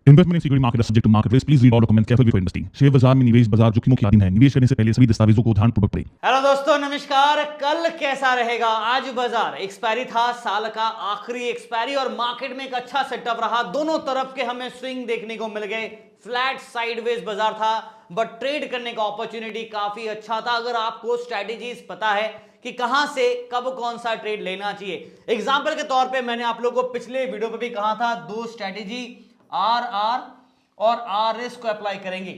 Investment in security market is subject to market risk. Please read all documents carefully before investing. Share बाजार में निवेश बाजार जोखिमों की अधीन है। निवेश करने से पहले सभी दस्तावेजों को ध्यानपूर्वक पढ़ें। हेलो दोस्तों, नमस्कार। कल कैसा रहेगा? आज बाजार एक्सपायरी था, साल का आखिरी एक्सपायरी, और मार्केट में एक अच्छा सेटअप रहा। दोनों तरफ के हमें स्विंग देखने को मिल गए। फ्लैट साइडवेज बाजार था, बट ट्रेड करने का अपॉर्चुनिटी काफी अच्छा था अगर आपको स्ट्रेटेजीज पता है कि कहां से कब कौन सा ट्रेड लेना चाहिए। एग्जांपल के तौर पे मैंने आप लोगों को पिछले वीडियो पे भी कहा था, दो स्ट्रेटेजी आरआर और आरएस को अप्लाई करेंगे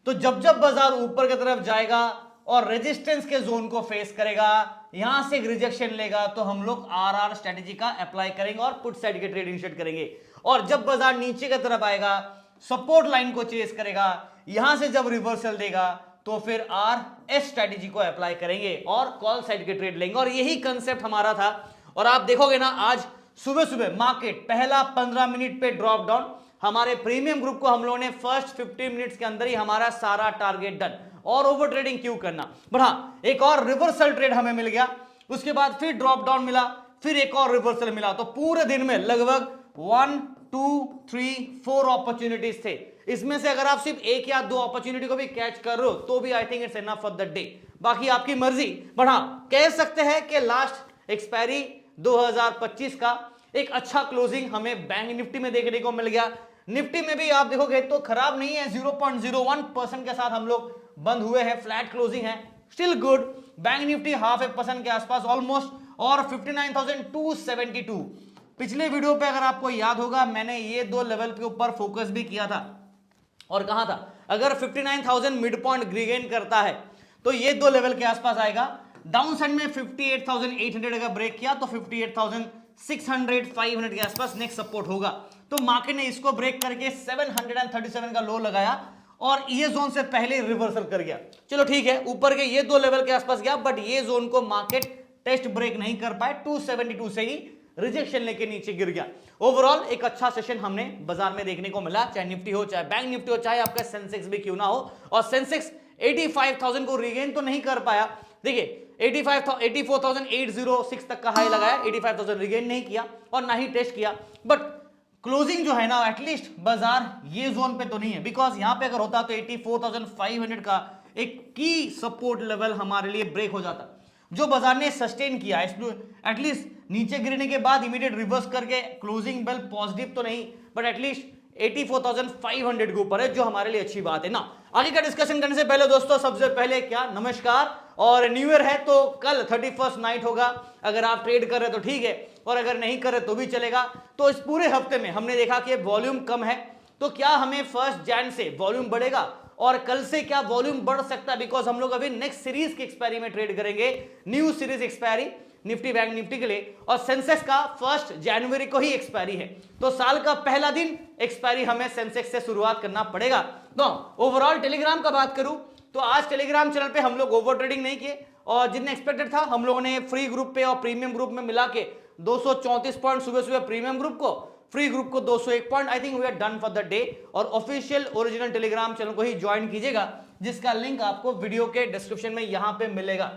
तो जब जब बाजार ऊपर की तरफ जाएगा और रेजिस्टेंस के जोन को फेस करेगा, यहां से एक रिजेक्शन लेगा, तो हम लोग आरआर स्ट्रेटेजी का अप्लाई करेंगे और पुट साइड के ट्रेड इनिशिएट करेंगे। और जब बाजार नीचे की तरफ आएगा, सपोर्ट लाइन को चेस करेगा, यहां से जब रिवर्सल देगा तो फिर आर एस स्ट्रेटेजी को अप्लाई करेंगे और कॉल साइड के ट्रेड लेंगे। और यही कंसेप्ट हमारा था। और आप देखोगे ना, आज सुबह सुबह मार्केट पहला 15 मिनट पे ड्रॉप डाउन। हमारे प्रीमियम ग्रुप को हम लोगों ने फर्स्ट 15 मिनट्स के अंदर ही हमारा सारा टारगेट डन। और ओवर ट्रेडिंग क्यों करना, बट हाँ, एक और रिवर्सल ट्रेड हमें मिल गया। उसके बाद फिर ड्रॉप डाउन मिला, फिर एक और रिवर्सल मिला। तो पूरे दिन में लगभग 1 2 3 4 अपॉर्चुनिटीज थे। इसमें से अगर आप सिर्फ एक या दो अपॉर्चुनिटी को भी कैच कर रहे हो तो भी I think it's enough for the day. बाकी आपकी मर्जी। बट हाँ, कह सकते हैं कि लास्ट एक्सपायरी 2025 का एक अच्छा क्लोजिंग हमें बैंक निफ्टी में देखने को मिल गया। निफ्टी में भी आप देखोगे तो खराब नहीं है, 0.01% के साथ हम लोग बंद हुए हैं, फ्लैट क्लोजिंग है, स्टिल गुड। बैंक निफ्टी 0.5% के आसपास ऑलमोस्ट, और 59,272। पिछले वीडियो पे अगर आपको याद होगा, मैंने ये दो लेवल के ऊपर फोकस भी किया था और कहा था अगर 59,000 मिड पॉइंट रिगेन करता है तो ये दो लेवल के आसपास आएगा। डाउन साइड में 58,800 अगर ब्रेक किया तो 58,600 500 के आसपास नेक्स्ट सपोर्ट होगा। तो मार्केट ने इसको ब्रेक करके 737 का लो लगाया और ये जोन से पहले रिवर्सल कर गया। चलो ठीक है, ऊपर के ये दो लेवल के आसपास गया, बट ये जोन को मार्केट टेस्ट ब्रेक नहीं कर पाए। 272 से ही रिजेक्शन लेके नीचे गिर गया। ओवरऑल एक अच्छा सेशन हमने बाजार में देखने को मिला, चाहे निफ्टी हो, चाहे बैंक निफ्टी हो, चाहे आपका सेंसेक्स भी क्यों ना हो। और सेंसेक्स 85,000 को रिगेन तो नहीं कर पाया। देखिए 84,806 तक का हाई लगाया, 85,000 रिगेन नहीं किया और ना ही टेस्ट किया। बट क्लोजिंग जो है ना, एटलीस्ट बाजार ये जोन पे तो नहीं है, बिकॉज यहां पे अगर होता तो 84,500 का एक की सपोर्ट लेवल हमारे लिए ब्रेक हो जाता, जो बाजार ने सस्टेन किया। एटलीस्ट नीचे गिरने के बाद इमीडिएट रिवर्स करके क्लोजिंग बेल पॉजिटिव तो नहीं, बट एटलीस्ट 84,500 के ऊपर है, जो हमारे लिए अच्छी बात है ना। आगे का डिस्कशन करने से पहले दोस्तों, सबसे पहले क्या नमस्कार, और न्यू ईयर है तो कल 31st नाइट होगा। अगर आप ट्रेड कर रहे तो ठीक है, और अगर नहीं कर रहे तो भी चलेगा। तो इस पूरे हफ्ते में हमने देखा कि वॉल्यूम कम है, तो क्या हमें 1 जनवरी से वॉल्यूम बढ़ेगा, और कल से क्या वॉल्यूम बढ़ सकता है, बिकॉज हम लोग अभी नेक्स्ट सीरीज की एक्सपायरी में ट्रेड करेंगे, new series expiry Nifty bank Nifty के लिए। और सेंसेक्स का 1 जनवरी को ही एक्सपायरी है, तो साल का पहला दिन एक्सपायरी हमें सेंसेक्स से शुरुआत करना पड़ेगा। तो ओवरऑल टेलीग्राम का बात करूं तो आज टेलीग्राम चैनल पे हम लोग ओवर ट्रेडिंग नहीं किए, और जितने एक्सपेक्टेड था हम लोगों ने फ्री ग्रुप पे और प्रीमियम ग्रुप में मिला के 234 पॉइंट सुबह सुबह प्रीमियम ग्रुप को, फ्री ग्रुप को 201 point. I think we are done for the day. और ऑफिशियल ओरिजिनल टेलीग्राम चैनल को ही ज्वाइन कीजिएगा, जिसका लिंक आपको वीडियो के डिस्क्रिप्शन में यहां पे मिलेगा।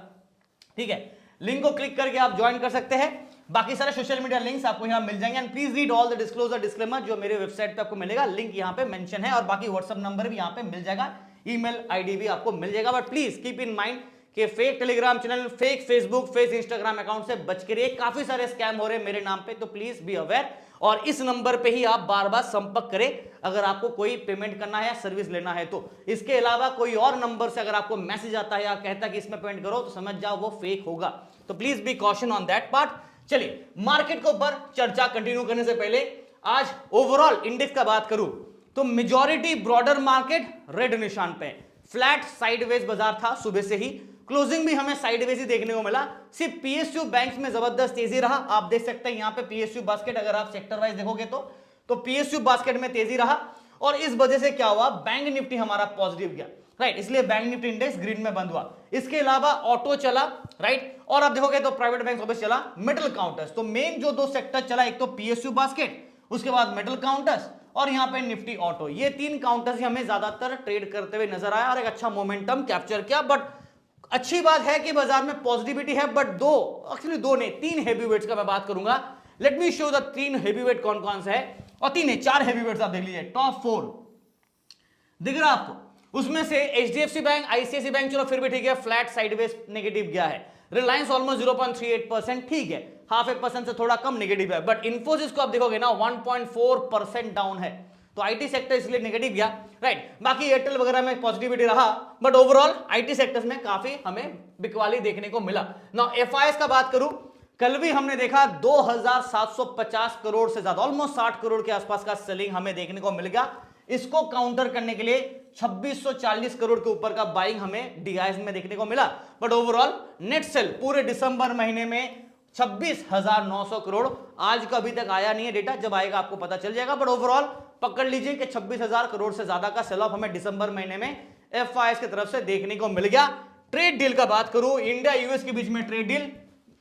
ठीक है, लिंक को क्लिक करके आप ज्वाइन कर सकते हैं। बाकी सारे सोशल मीडिया लिंक्स आपको यहां मिल जाएंगे। And please read all the disclosure disclaimer जो मेरे वेबसाइट पे आपको मिलेगा, लिंक यहां पे मेंशन है, और बाकी व्हाट्सएप नंबर भी यहां पे मिल जाएगा, ईमेल आईडी भी आपको मिल जाएगा। But please keep in mind कि fake Telegram channel, fake Facebook, fake Instagram account से बच के रहिए। काफी सारे स्कैम हो रहे हैं मेरे नाम पे, तो प्लीज बी अवेयर। और इस नंबर पे ही आप बार बार संपर्क करें अगर आपको कोई पेमेंट करना है या सर्विस लेना है तो। इसके अलावा कोई और नंबर से अगर आपको मैसेज आता है या कहता है कि इसमें पेमेंट करो, तो समझ जाओ वो फेक होगा। तो please be caution on that part. चलिए, मार्केट के ऊपर चर्चा कंटिन्यू करने से पहले आज ओवरऑल इंडेक्स का बात करूं तो मेजॉरिटी ब्रॉडर मार्केट रेड निशान पे, फ्लैट साइडवेज बाजार था सुबह से ही। क्लोजिंग भी हमें साइडवेज ही देखने को मिला। सिर्फ पीएसयू बैंक्स में जबरदस्त तेजी रहा। आप देख सकते हैं यहां पे पीएसयू बास्केट, अगर आप सेक्टर वाइज देखोगे तो पीएसयू बास्केट में तेजी रहा, और इस वजह से क्या हुआ, बैंक निफ्टी हमारा पॉजिटिव गया, राइट। इसलिए बैंक निफ्टी इंडेक्स ग्रीन में बंद हुआ। इसके अलावा ऑटो चला, राइट, और आप देखोगे तो प्राइवेट बैंक ऑफिस चला, मेटल काउंटर्स। तो मेन जो दो सेक्टर चला, एक तो पीएसयू बास्केट, उसके बाद मेटल काउंटर्स, और यहां पे निफ्टी ऑटो। ये तीन काउंटर्स ही हमें ज्यादातर ट्रेड करते हुए नजर आया और एक अच्छा मोमेंटम कैप्चर किया। बट अच्छी बात है कि बाजार में पॉजिटिविटी है, बट दो नहीं, 3 हेवी वेट्स का मैं बात करूंगा। Let me show the 3 heavy weight कौन कौन सा है। और तीन है, चार हैवी वेट्स आप देख लीजिए, टॉप 4 दिख रहा आपको। उसमें से HDFC बैंक, ICICI बैंक चलो फिर भी ठीक है, फ्लैट साइडवेज नेगेटिव गया है। रिलायंस ऑलमोस्ट 0.38%, ठीक है, 0.5% से थोड़ा कम नेगेटिव है। बट इन्फोसिस को आप देखोगे ना 1.4% डाउन है, तो आईटी सेक्टर इसलिए नेगेटिव गया, राइट। बाकी एयरटेल वगैरह में पॉजिटिविटी रहा, बट ओवरऑल आईटी सेक्टर्स में काफी हमें बिकवाली देखने को मिला। ना FIS का बात करूं, कल भी हमने देखा 2750 करोड़ से ज्यादा, ऑलमोस्ट 60 करोड़ के आसपास का सेलिंग हमें देखने को मिल गया। इसको काउंटर करने के लिए 2640 करोड़ के ऊपर का बाइंग हमें DIs में देखने को मिला। बट ओवरऑल नेट सेल पूरे दिसंबर महीने में 26,900 करोड़, आज का अभी तक आया नहीं है डेटा, जब आएगा आपको पता चल जाएगा। बट ओवरऑल पकड़ लीजिए कि 26,000 करोड़ से ज्यादा का सेल ऑफ हमें दिसंबर महीने में FIS की तरफ से देखने को मिल गया। ट्रेड डील का बात करूं, इंडिया US के बीच में ट्रेड डील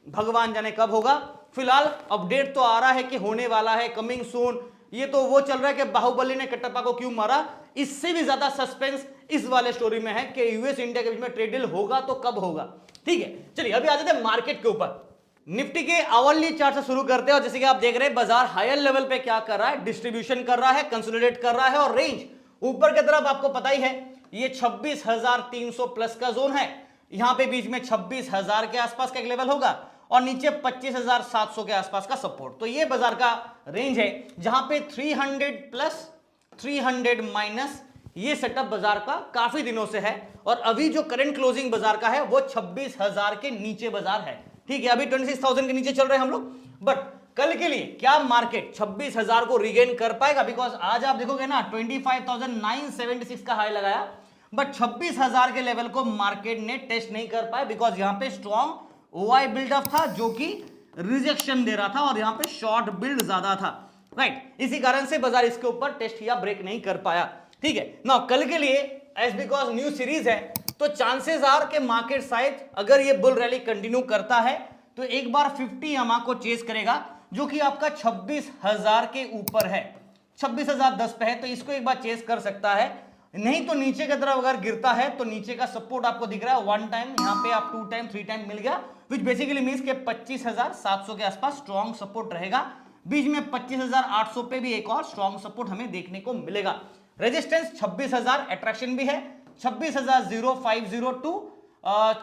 भगवान जाने कब होगा, फिलहाल अपडेट तो आ रहा है कि होने वाला है, कमिंग सून। ये तो वो चल रहा है कि बाहुबली ने कटप्पा को क्यों मारा, इससे भी ज्यादा सस्पेंस इस वाले स्टोरी में है कि US इंडिया के बीच में ट्रेड डील होगा तो कब होगा, ठीक है। चलिए अभी आ जाते हैं मार्केट के ऊपर। निफ्टी के आवरली चार्ट से शुरू करते हैं, और जैसे कि आप देख रहे हैं बाजार हायर लेवल पे क्या कर रहा है, डिस्ट्रीब्यूशन कर रहा है, कंसोलिडेट कर रहा है, और रेंज ऊपर की तरफ आपको पता ही है ये 26,300 प्लस का जोन है। यहां पे बीच में 26,000 के आसपास का एक लेवल होगा, और नीचे 25,700 के आसपास का सपोर्ट। तो ये बाजार का रेंज है जहां पे 300 प्लस 300 माइनस ये सेटअप बाजार का काफी दिनों से है। और अभी जो करंट क्लोजिंग बाजार का है वो 26,000 के नीचे बाजार है, ठीक है। अभी 26,000 के नीचे चल रहे हैं हम लोग। बट कल के लिए क्या मार्केट 26,000 को रिगेन कर पाएगा? बिकॉज आज आप देखोगे ना 25,976 का हाई लगाया, बट 26,000 के लेवल को मार्केट ने टेस्ट नहीं कर पाया, बिकॉज यहां पे स्ट्रॉन्ग OI बिल्डअप था जो कि रिजेक्शन दे रहा था, और यहां पे शॉर्ट बिल्ड ज्यादा था, राइट। इसी कारण से बाजार इसके ऊपर टेस्ट या ब्रेक नहीं कर पाया, ठीक है ना। कल के लिए एज बिकॉज न्यू सीरीज है, तो चांसेस आर के मार्केट शायद अगर ये बुल रैली कंटिन्यू करता है तो एक बार 50 EMA को चेस करेगा, जो कि आपका 26,000 के ऊपर है, 26,010 पे है, तो इसको एक बार चेस कर सकता है। नहीं तो नीचे की तरफ अगर गिरता है तो नीचे का सपोर्ट आपको दिख रहा है 1 टाइम, यहां पे आप 2 टाइम 3 टाइम मिल गया, विच बेसिकली मींस के 25,700 के आसपास स्ट्रॉन्ग सपोर्ट रहेगा। बीच में 25,800 पे भी एक और स्ट्रॉन्ग सपोर्ट हमें देखने को मिलेगा। रेजिस्टेंस 26,000 अट्रैक्शन भी है, 26,050 टू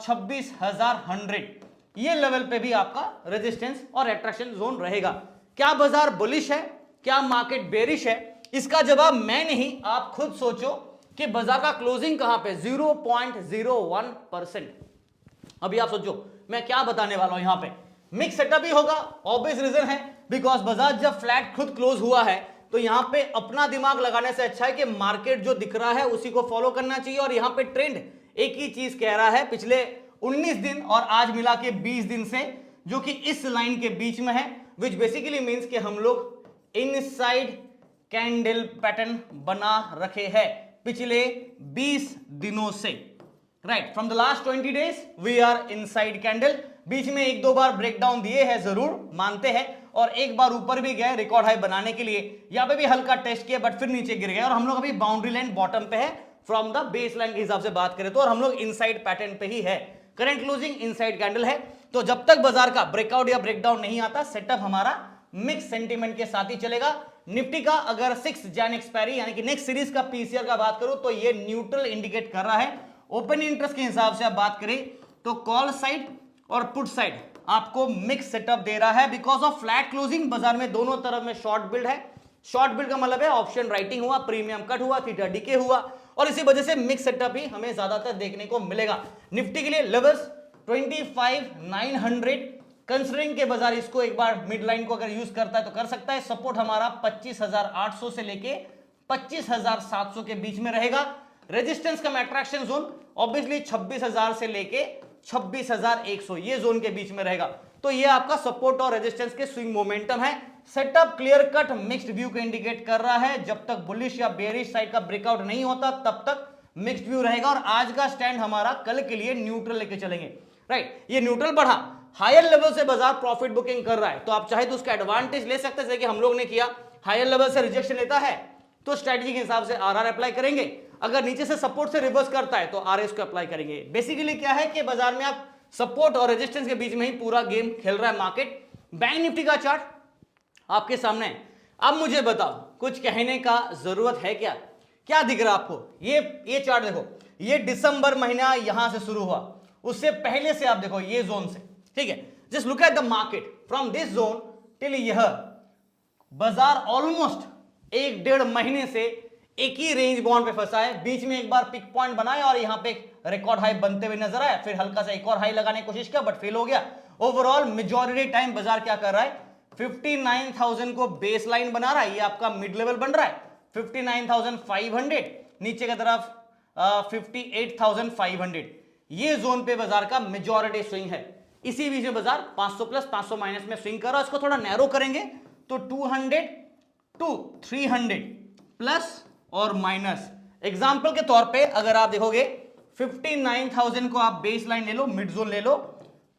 26,100 ये लेवल पे भी आपका रेजिस्टेंस और अट्रैक्शन जोन रहेगा। क्या बाजार बुलिश है, क्या मार्केट बेरिश है? इसका जवाब मैं नहीं, आप खुद सोचो कि बाजार का क्लोजिंग कहां पे, 0.01%। अभी आप सोचो मैं क्या बताने वाला हूं। यहां पे मिक्स सेटअप ही होगा, ऑब्वियस रीजन है बिकॉज बाजार जब फ्लैट खुद क्लोज हुआ है तो यहां पे अपना दिमाग लगाने से अच्छा है कि मार्केट जो दिख रहा है उसी को फॉलो करना चाहिए। और यहां पे ट्रेंड एक ही चीज कह रहा है पिछले 19 दिन और आज मिला के 20 दिन से, जो कि इस लाइन के बीच में है, विच बेसिकली मींस कि हम लोग इनसाइड कैंडल पैटर्न बना रखे हैं पिछले 20 दिनों से, right. From the last 20 days we are inside candle. बीच में 1-2 बार ब्रेकडाउन दिए हैं, जरूर मानते हैं, और एक बार ऊपर भी गए रिकॉर्ड हाई बनाने के लिए, यहां पे भी हल्का टेस्ट किया बट फिर नीचे गिर गए, और हम लोग अभी बाउंड्री लाइन बॉटम पे है फ्रॉम द बेस लाइन के हिसाब से बात करें तो, और हम लोग इनसाइड पैटर्न पे ही है। करंट क्लोजिंग इनसाइड कैंडल है, तो जब तक बाजार का ब्रेकआउट या ब्रेकडाउन नहीं आता, सेटअप हमारा मिक्स सेंटीमेंट के साथ ही चलेगा। निफ्टी का अगर 6 जैन एक्सपायरी यानी कि नेक्स्ट सीरीज का पीसीआर का बात करूं तो ये न्यूट्रल इंडिकेट कर रहा है। ओपन इंटरेस्ट के हिसाब से आप बात करें तो कॉल साइड और पुट साइड आपको मिक्स सेटअप दे रहा है बिकॉज ऑफ फ्लैट क्लोजिंग। बाजार में दोनों तरफ में शॉर्ट बिल्ड है। शॉर्ट बिल्ड का मतलब है ऑप्शन राइटिंग हुआ, प्रीमियम कट हुआ, थीटा डीके हुआ, और इसी वजह से मिक्स सेटअप ही हमें ज्यादातर देखने को मिलेगा। निफ्टी के लिए लेवल्स 25,900 कंसिडरिंग के बाजार इसको एक बार मिड लाइन को अगर यूज करता है तो कर सकता है। सपोर्ट हमारा 25,800 से लेके 25,700 के बीच में रहेगा। रेजिस्टेंस का अट्रैक्शन जोन ऑब्वियसली 26,000 से लेके 26,100 ये जोन के बीच में रहेगा। तो ये आपका सपोर्ट और रेजिस्टेंस के स्विंग मोमेंटम है। Setup clear cut mixed view को इंडिकेट कर रहा है। जब तक बुलिश या बेरिश साइड का ब्रेकआउट नहीं होता तब तक मिक्स्ड व्यू रहेगा, और आज का स्टैंड हमारा कल के लिए न्यूट्रल लेके चलेंगे, राइट। ये न्यूट्रल बढ़ा, हायर लेवल से बाजार प्रॉफिट बुकिंग कर रहा है तो आप चाहे तो उसका एडवांटेज ले सकते हैं, जैसे कि हम लोग ने किया। हायर लेवल से रिजेक्शन लेता है तो स्ट्रेटजी के हिसाब से आरआर अप्लाई करेंगे, अगर नीचे से सपोर्ट से रिवर्स करता है तो आरएस को अप्लाई करेंगे। बेसिकली क्या है कि बाजार में आप सपोर्ट और रेजिस्टेंस के बीच में ही पूरा गेम खेल रहा है मार्केट। बैंक निफ्टी का चार्ट आपके सामने, अब मुझे बताओ, कुछ कहने का जरूरत है क्या? क्या दिख रहा आपको? ये चार्ट देखो, ये दिसंबर महीना यहां से शुरू हुआ, उससे पहले से आप देखो ये जोन से, ठीक है। Just look at the market from this zone till यह बाजार ऑलमोस्ट 1-1.5 महीने से एक ही रेंज बाउंड पे फंसा है। बीच में एक बार पिक पॉइंट बनाया और यहां पे एक रिकॉर्ड हाई बनते हुए नजर आया, फिर हल्का सा एक और हाई लगाने की कोशिश किया बट फेल हो गया। ओवरऑल मेजॉरिटी टाइम बाजार क्या कर रहा है, 59,000 को बेस लाइन बना रहा है, ये आपका मिड लेवल बन रहा है 59,500, नीचे की तरफ 58,500, ये जोन पे बाजार का मेजॉरिटी स्विंग है। इसी बीच में बाजार 500 प्लस 500 माइनस में स्विंग कर रहा है। इसको थोड़ा नैरो करेंगे तो 200 टू 300 प्लस और माइनस। एग्जांपल के तौर पे अगर आप देखोगे 59,000 को आप बेस लाइन ले लो, मिड जोन ले लो,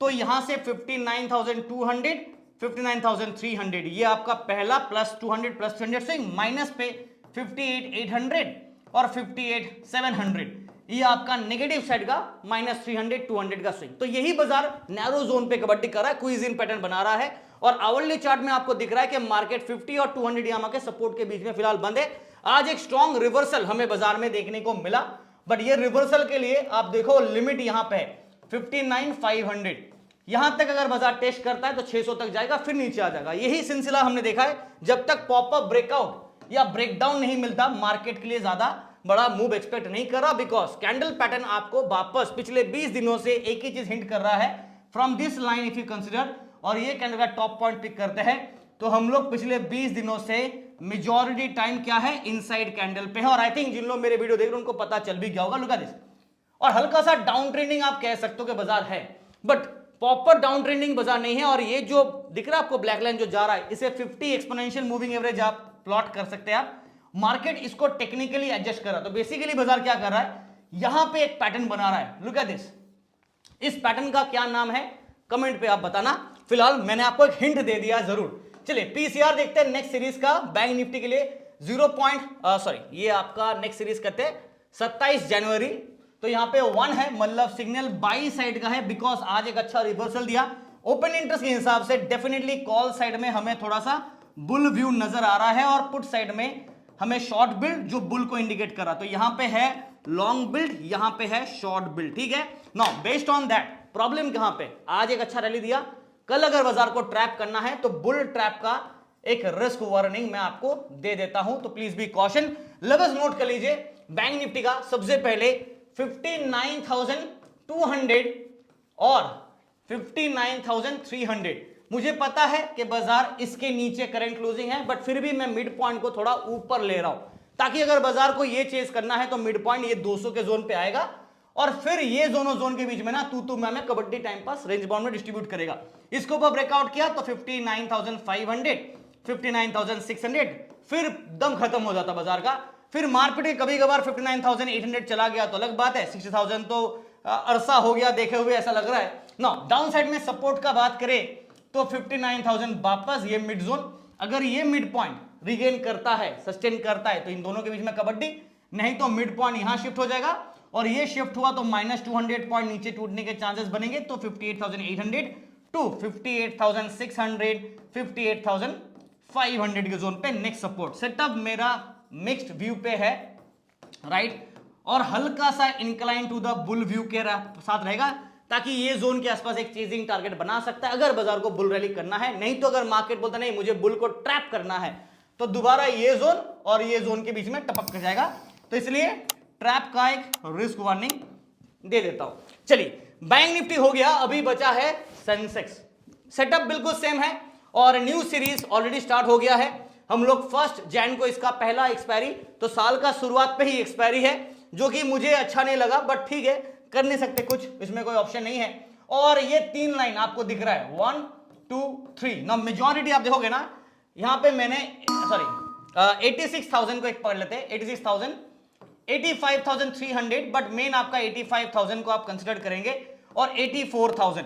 तो यहां से 59,200 59,300 ये आपका पहला प्लस 200 प्लस 300 स्विंग, माइनस पे 58,800 और 58,700 ये आपका नेगेटिव साइड का -300 200 का स्विंग। तो यही बाजार नैरो जोन पे कबड्डी कर रहा है, क्विज इन पैटर्न बना रहा है। और आवरली चार्ट में आपको दिख रहा है कि मार्केट 50 और 200 यामा के सपोर्ट के बीच में फिलहाल बंद है। आज एक स्ट्रॉन्ग रिवर्सल हमें बाजार में देखने को मिला, बट ये रिवर्सल के लिए आप देखो लिमिट यहां पे है 59,500, यहां तक अगर बाजार टेस्ट करता है तो 600 तक जाएगा, फिर नीचे आ जाएगा। यही सिलसिला हमने देखा है, जब तक पॉपअप ब्रेकआउट या ब्रेकडाउन नहीं मिलता मार्केट के लिए ज्यादा बड़ा मूव एक्सपेक्ट नहीं कर रहा, बिकॉज कैंडल पैटर्न आपको वापस पिछले 20 दिनों से एक ही चीज हिंट कर रहा है from this line if you consider, और ये कैंडल का टॉप पॉइंट पिक करते हैं तो हम लोग पिछले 20 दिनों से मेजॉरिटी टाइम क्या है, इनसाइड कैंडल पे है। और आई थिंक जिन लोग मेरे वीडियो देख रहे हैं उनको पता चल भी गया होगा, लुक एट दिस। और हल्का सा डाउन ट्रेंडिंग आप कह सकते हो कि बाजार है, बट प्रॉपर डाउन ट्रेंडिंग बाजार नहीं है। और ये जो दिख रहा है आपको ब्लैक लाइन जो जा रहा है, इसे 50 एक्सपोनेंशियल मूविंग एवरेज आप प्लॉट कर सकते हैं। आप मार्केट इसको टेक्निकली एडजस्ट कर रहा है, तो बेसिकली बाजार क्या कर रहा है, यहां पे एक पैटर्न बना रहा है, लुक एट दिस। इस पैटर्न का क्या नाम है कमेंट पे आप बताना। फिलहाल मैंने आपको एक हिंट दे दिया जरूर। चलिए पीसीआर देखते हैं नेक्स्ट सीरीज का बैंक निफ्टी के लिए। ये आपका नेक्स्ट सीरीज करते हैं 27 जनवरी। तो यहां पे 1 है, मतलब सिग्नल बाई साइड का है, बिकॉज आज एक अच्छा रिवर्सल दिया। ओपन इंटरेस्ट के हिसाब से डेफिनेटली कॉल साइड में हमें थोड़ा सा बुल व्यू नजर आ रहा है, और पुट साइड में हमें शॉर्ट बिल्ड जो बुल को इंडिकेट कर रहा। तो यहां पे है लॉन्ग बिल्ड, यहां पे है शॉर्ट बिल्ड, ठीक है। Now based on that problem कहां पे, आज एक अच्छा रैली दिया, कल अगर बाजार को ट्रैप करना है तो बुल ट्रैप का एक रिस्क वार्निंग मैं आपको दे देता हूं, तो please be caution. Lovers note कर लीजिए, बैंक निफ्टी का सबसे पहले 59,200 और 59,300। मुझे पता है कि बाजार इसके नीचे करंट क्लोजिंग है, बट फिर भी मैं मिड पॉइंट को थोड़ा ऊपर ले रहा हूं, ताकि अगर बाजार को ये चेज करना है तो मिड पॉइंट ये 200 के जोन पे आएगा, और फिर ये दोनों जोन के बीच में ना तू मैं kabaddi time pass range bound में डिस्ट्रीब्यूट करेगा। इसको ऊपर ब्रेकआउट किया तो 59,500 59,600, फिर दम खत्म हो जाता बाजार का। फिर मार्केट कभी कभार 59,800 चला गया तो अलग बात है, 60,000 तो अरसा हो गया देखे हुए, ऐसा लग रहा है ना। डाउन साइड में सपोर्ट का बात करें तो 59,000 वापस ये मिड जोन, अगर ये मिड पॉइंट रिगेन करता है, सस्टेन करता है, तो इन दोनों के बीच में कबड्डी, नहीं तो मिड पॉइंट यहां शिफ्ट हो जाएगा, और ये शिफ्ट हुआ तो -200 पॉइंट नीचे टूटने के चांसेस बनेंगे। तो 58,800 टू 58,600 58,500 के जोन पे नेक्स्ट सपोर्ट। सेटअप मेरा मिक्स्ड व्यू पे है, राइट, और हल्का सा incline to the bull view के साथ रहेगा, ताकि ये जोन के आसपास एक चेजिंग टारगेट बना सकता है अगर बाजार को बुल रैली करना है। नहीं तो अगर मार्केट बोलता नहीं मुझे बुल को ट्रैप करना है, तो दोबारा ये जोन और ये जोन के बीच में टपक कर जाएगा। तो इसलिए ट्रैप का एक रिस्क वार्निंग दे देता हूं। चलिए बैंक निफ्टी हो गया, अभी बचा है सेंसेक्स। सेटअप बिल्कुल सेम है और न्यू सीरीज ऑलरेडी स्टार्ट हो गया है। हम लोग 1 जैन को इसका पहला एक्सपायरी, तो साल का शुरुआत पे ही एक्सपायरी है, जो कि मुझे अच्छा नहीं लगा, बट ठीक है, कर नहीं सकते कुछ, इसमें कोई ऑप्शन नहीं है। और ये 3 लाइन आपको दिख रहा है 1 2 3 ना, मेजॉरिटी आप देखोगे ना, यहां पे मैंने 86,000 को एक पढ़ लेते हैं, 86,000 85,300, बट मेन आपका 85,000 को आप कंसिडर करेंगे, और 84,000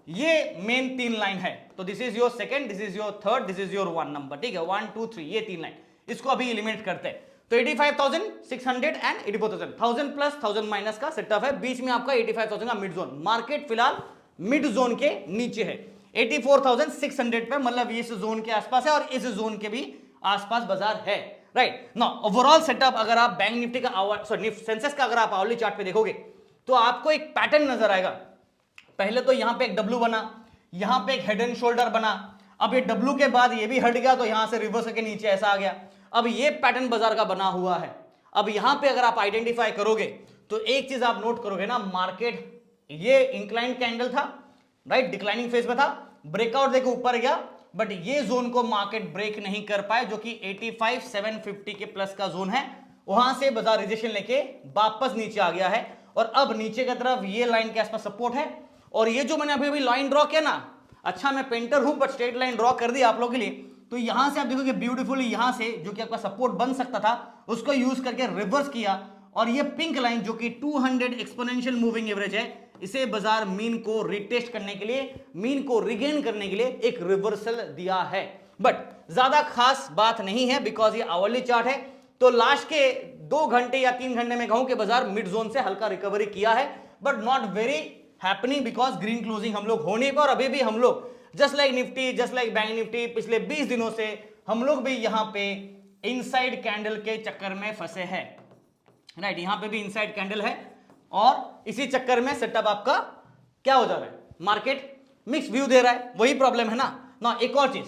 ये मेन 3 लाइन है। तो this is your second, this is your third, this is your 1 number, ठीक है, 1 2 3 ये 3 लाइन, इसको अभी एलिमिनेट करते हैं। तो 85,600 एंड 84,000, 1000 प्लस 1000 माइनस का सेटअप है। बीच में आपका 85,000 का मिड जोन, मार्केट फिलहाल मिड जोन के नीचे है 84,600 पे, मतलब इस जोन के आसपास है, और इस जोन के भी आसपास बाजार है, राइट ना। ओवरऑल सेटअप अगर आप बैंक निफ्टी का सेंसेक्स का अगर आप आवरली चार्ट पे देखोगे तो आपको एक पैटर्न नजर आएगा। पहले तो यहां पे एक डब्ल्यू बना, यहां पे एक हेड एंड शोल्डर बना, अब ये डब्ल्यू के बाद ये भी हट गया तो यहां से रिवर्स करके नीचे ऐसा आ गया। अब ये पैटर्न बाजार का बना हुआ है। अब यहां पे अगर आप आइडेंटिफाई करोगे तो एक चीज आप नोट करोगे ना, मार्केट ये इंक्लाइन कैंडल था, राइट, डिक्लाइनिंग फेज में था, ब्रेकआउट देखो ऊपर गया, बट ये जोन को मार्केट ब्रेक नहीं कर पाए जो कि 85,750 के प्लस का जोन है। वहां से बाजार रिजेक्शन लेके वापस नीचे आ गया है और अब नीचे की तरफ ये लाइन के आसपास सपोर्ट है। और ये जो मैंने अभी लाइन ड्रॉ किया ना, अच्छा मैं पेंटर हूं बट स्ट्रेट लाइन ड्रॉ कर दी आप लोगों के लिए, तो यहां से आप देखोगे ब्यूटीफुली यहां से जो कि आपका सपोर्ट बन सकता था उसको यूज करके रिवर्स किया और ये पिंक लाइन जो कि 200 एक्सपोनेंशियल मूविंग एवरेज है, इसे बाजार मीन को रिटेस्ट करने के लिए, मीन को रिगेन करने के लिए एक रिवर्सल दिया है। बट ज्यादा खास बात नहीं है बिकॉज ये आवरली चार्ट है। तो लास्ट के 2 घंटे या 3 घंटे में कहूं कि बाजार मिड जोन से हल्का रिकवरी किया है, but not very happening because green closing हम लोग होने पर अभी भी हम लोग just like Nifty, just like bank Nifty पिछले 20 दिनों से हम लोग भी यहां पे इनसाइड कैंडल के चक्कर में फंसे हैं, राइट। यहां पे भी इनसाइड कैंडल है और इसी चक्कर में सेटअप आपका क्या हो जा रहा है, मार्केट मिक्स व्यू दे रहा है, वही प्रॉब्लम है ना। एक और चीज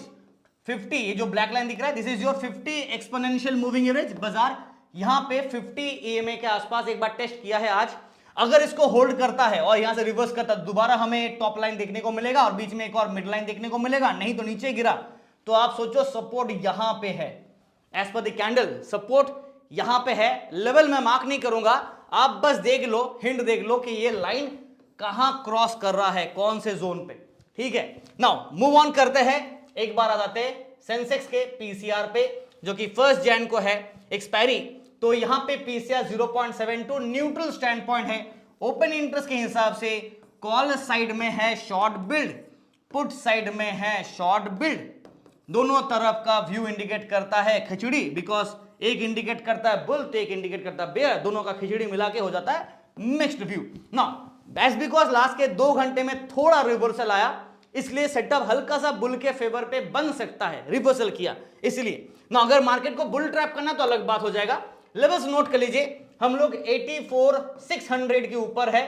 50, ये जो ब्लैक लाइन दिख रहा है this is your 50 exponential moving average. बाजार यहां पे 50 EMA के आसपास एक बार टेस्ट किया है आज, अगर इसको होल्ड करता है और यहां से रिवर्स करता है दोबारा हमें टॉप लाइन देखने को मिलेगा और बीच में एक और मिड लाइन देखने को मिलेगा, नहीं तो नीचे गिरा तो आप सोचो सपोर्ट यहां पे है, as per the candle support यहां पे है। लेवल मैं मार्क नहीं करूंगा, आप बस देख लो, हिंट देख लो कि ये लाइन कहां क्रॉस कर रहा है, कौन से जोन पे, ठीक है। नाउ मूव ऑन करते हैं, एक बार आ जाते हैं सेंसेक्स के पीसीआर पे जो कि 1 जैन को है एक्सपायरी। तो यहां पे पीसीआर 0.72 न्यूट्रल स्टैंड पॉइंट है। ओपन इंटरेस्ट के हिसाब से कॉल साइड में है शॉर्ट बिल्ड, पुट साइड में है शॉर्ट बिल्ड, दोनों तरफ का व्यू इंडिकेट करता है खिचड़ी, बिकॉज एक इंडिकेट करता है बुल तो एक इंडिकेट करता है बेयर, दोनों का खिचड़ी मिला के हो जाता है mixed view. Now that's because last के 2 घंटे में थोड़ा रिवर्सल आया, इसलिए सेटअप हल्का सा बुल के फेवर पे बन सकता है, रिवर्सल किया इसलिए ना। अगर मार्केट को बुल ट्रैप करना तो अलग बात हो जाएगा। लेवल्स नोट कर लीजिए, हम लोग 84,600 के ऊपर है,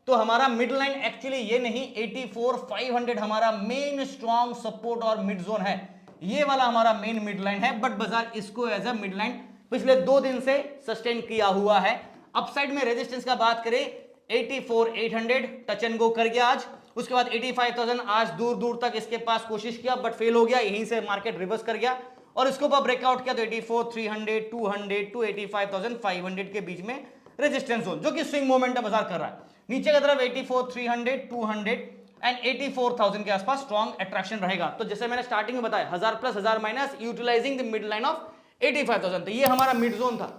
तो हमारा मिड लाइन एक्चुअली ये नहीं, 84,500 हमारा मेन स्ट्रॉन्ग सपोर्ट और मिड जोन है, ये वाला हमारा मेन मिड लाइन है। बट बाजार इसको एज अ मिड लाइन पिछले 2 दिन से सस्टेन किया हुआ है। अपसाइड में रेजिस्टेंस का बात करें 84,800 टच एंड गो कर गया आज, उसके बाद 85,000 आज दूर दूर तक इसके पास कोशिश किया बट फेल हो गया, यहीं से मार्केट रिवर्स कर गया और इसको ब्रेकआउट किया तो 84,300, 200 टू 85,500 के बीच में रेजिस्टेंस जोन जो कि स्विंग मोमेंट बाजार कर रहा है। नीचे की तरफ 84,300, 200 एंड 84,000 के आसपास स्ट्रॉन्ग अट्रैक्शन रहेगा। तो जैसे मैंने स्टार्टिंग में बताया 1000 plus 1000 minus utilising the mid line of 85,000, तो ये हमारा मिड जोन था,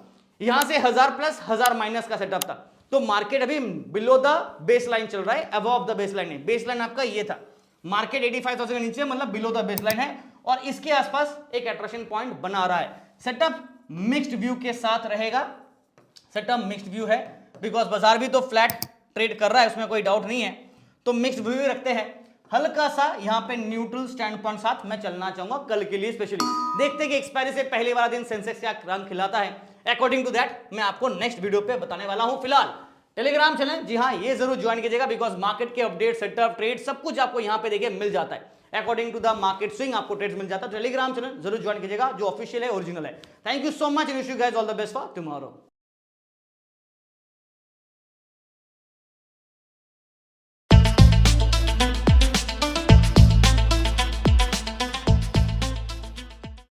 यहां से 1000 प्लस 1000 माइनस का सेटअप था। तो मार्केट अभी बिलो द बेस लाइन चल रहा है, अबव द बेस लाइन है। बेस लाइन आपका ये था, मार्केट 85,000 के नीचे मतलब बिलो द बेस लाइन है और इसके आसपास एक अट्रैक्शन पॉइंट बना रहा है। सेटअप मिक्स्ड व्यू के साथ रहेगा, सेटअप मिक्स्ड व्यू है बिकॉज बाजार भी तो फ्लैट ट्रेड कर रहा है, उसमें कोई डाउट नहीं है, तो मिक्स्ड व्यू रखते हैं। हल्का सा यहां पे न्यूट्रल स्टैंड पॉइंट साथ मैं चलना चाहूंगा कल के लिए स्पेशली, देखते हैं कि एक्सपायरी से पहले वाला दिन सेंसेक्स क्या रंग खिलाता है। अकॉर्डिंग टू दैट मैं आपको नेक्स्ट वीडियो पे बताने वाला हूं। फिलहाल टेलीग्राम चैनल, जी हाँ, ये जरूर ज्वाइन कीजिएगा बिकॉज मार्केट के अपडेट, सेटअप, ट्रेड सब कुछ आपको यहां पे देखिए मिल जाता है। According to the market swing आपको ट्रेड्स मिल जाता है। टेलीग्राम चैनल जरूर ज्वाइन कीजिएगा जो ऑफिशियल है, ओरिजिनल है। Thank you so much, wish you guys all the best for tomorrow.